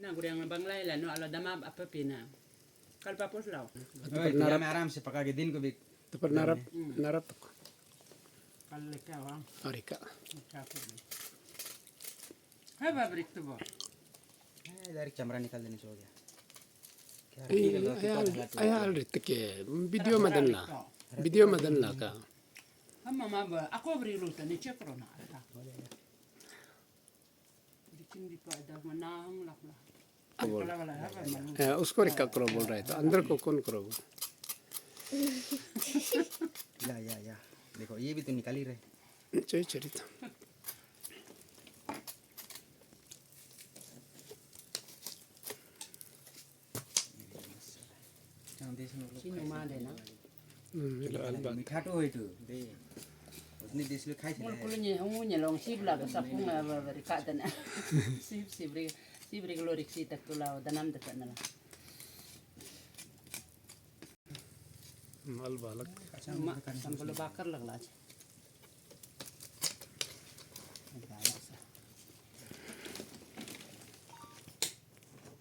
ना गुड़िया बंगला है नो अल्लाह दमा apa pina कल पापोस लाओ में आराम से पका के दिन को भी तो पर नारप कल लेके आवा अरिका क्या कर है बाबरिक तो वो डायरेक्ट चमड़ा निकाल देने से हो गया आया रित के वीडियो मदन ला का हम मामा aku beri lu tadi cek corona bitching भी पैदा मनांग लगला बोला वाला है उसको रिका करो बोल रहा है तो अंदर को कौन करो या देखो ये भी तो निकाल ही रहे चाहिए चरित Sino male na? मीठा तो है तो दे उसने देश में खाई Mul kulunye ungunya long sibla ka sapung berikatan. Sibri glorik sita kulaw danam dekat nala. माल बालक Sampul bakar lang laj.